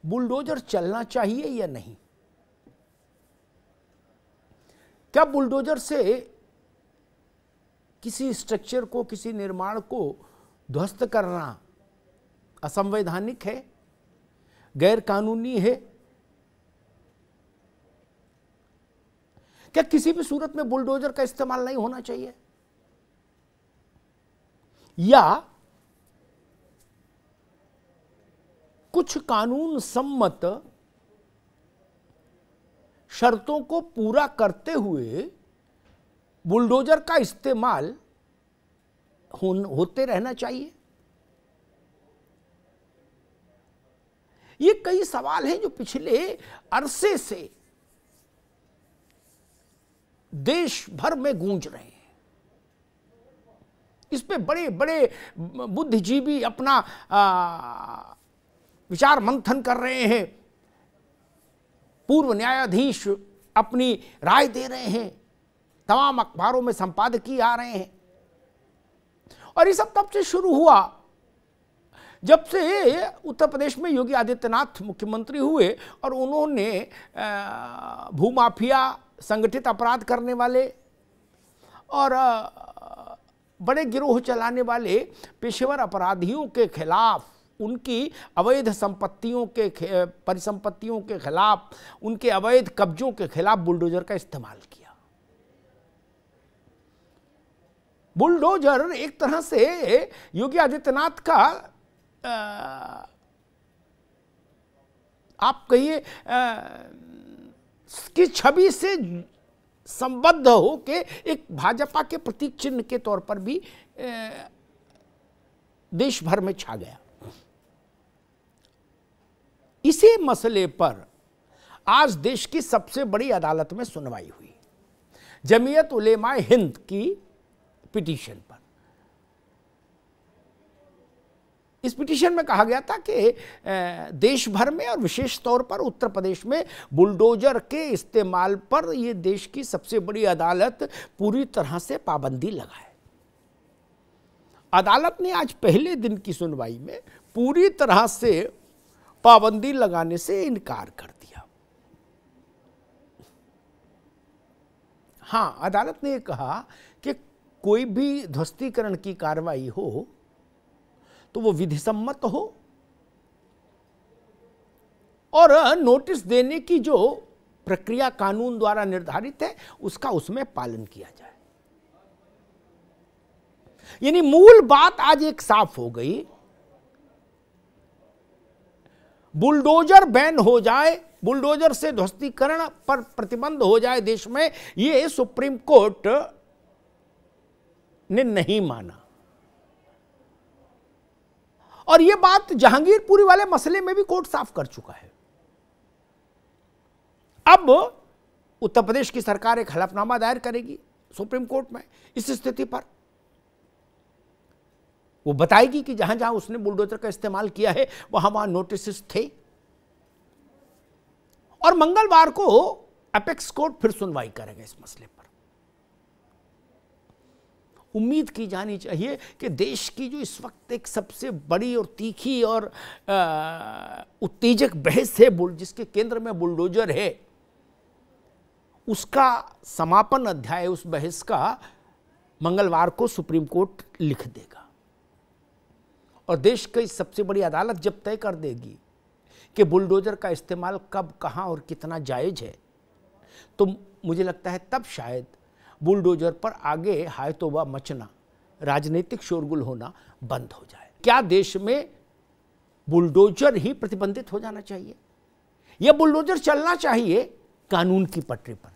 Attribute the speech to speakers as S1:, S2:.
S1: Bulldozer चलना चाहिए या नहीं? क्या बुलडोजर से किसी स्ट्रक्चर को, किसी निर्माण को ध्वस्त करना असंवैधानिक है, गैर कानूनी है? क्या किसी भी सूरत में बुलडोजर का इस्तेमाल नहीं होना चाहिए? या कुछ कानून सम्मत शर्तों को पूरा करते हुए बुलडोजर का इस्तेमाल होते रहना चाहिए? ये कई सवाल हैं जो पिछले अरसे से देश भर में गूंज रहे हैं। इस पे बड़े बड़े बुद्धिजीवी अपना विचार मंथन कर रहे हैं, पूर्व न्यायाधीश अपनी राय दे रहे हैं, तमाम अखबारों में संपादकीय आ रहे हैं। और ये सब तब से शुरू हुआ जब से उत्तर प्रदेश में योगी आदित्यनाथ मुख्यमंत्री हुए और उन्होंने भूमाफिया, संगठित अपराध करने वाले और बड़े गिरोह चलाने वाले पेशेवर अपराधियों के खिलाफ, उनकी अवैध संपत्तियों के परिसंपत्तियों के खिलाफ, उनके अवैध कब्जों के खिलाफ बुलडोजर का इस्तेमाल किया। बुलडोजर एक तरह से योगी आदित्यनाथ का आप कहिए की छवि से संबद्ध हो के एक भाजपा के प्रतीक चिन्ह के तौर पर भी देश भर में छा गया। इसी मसले पर आज देश की सबसे बड़ी अदालत में सुनवाई हुई, जमीयत उलेमा हिंद की पिटीशन पर। इस पिटीशन में कहा गया था कि देश भर में और विशेष तौर पर उत्तर प्रदेश में बुलडोजर के इस्तेमाल पर यह देश की सबसे बड़ी अदालत पूरी तरह से पाबंदी लगाए। अदालत ने आज पहले दिन की सुनवाई में पूरी तरह से पाबंदी लगाने से इनकार कर दिया। हां, अदालत ने कहा कि कोई भी ध्वस्तीकरण की कार्रवाई हो तो वो विधिसम्मत हो और नोटिस देने की जो प्रक्रिया कानून द्वारा निर्धारित है उसका उसमें पालन किया जाए। यानी मूल बात आज एक साफ हो गई, बुलडोजर बैन हो जाए, बुलडोजर से ध्वस्तीकरण पर प्रतिबंध हो जाए देश में, ये सुप्रीम कोर्ट ने नहीं माना। और यह बात जहांगीरपुरी वाले मसले में भी कोर्ट साफ कर चुका है। अब उत्तर प्रदेश की सरकार एक हलफनामा दायर करेगी सुप्रीम कोर्ट में इस स्थिति पर। वो बताएगी कि जहां जहां उसने बुलडोजर का इस्तेमाल किया है वहां वहां नोटिस थे। और मंगलवार को अपेक्स कोर्ट फिर सुनवाई करेगा इस मसले पर। उम्मीद की जानी चाहिए कि देश की जो इस वक्त एक सबसे बड़ी और तीखी और उत्तेजक बहस है, जिसके केंद्र में बुलडोजर है, उसका समापन अध्याय उस बहस का मंगलवार को सुप्रीम कोर्ट लिख देगा। और देश की सबसे बड़ी अदालत जब तय कर देगी कि बुलडोजर का इस्तेमाल कब, कहां और कितना जायज है, तो मुझे लगता है तब शायद बुलडोजर पर आगे हाय तौबा मचना, राजनीतिक शोरगुल होना बंद हो जाए। क्या देश में बुलडोजर ही प्रतिबंधित हो जाना चाहिए या बुलडोजर चलना चाहिए कानून की पटरी पर?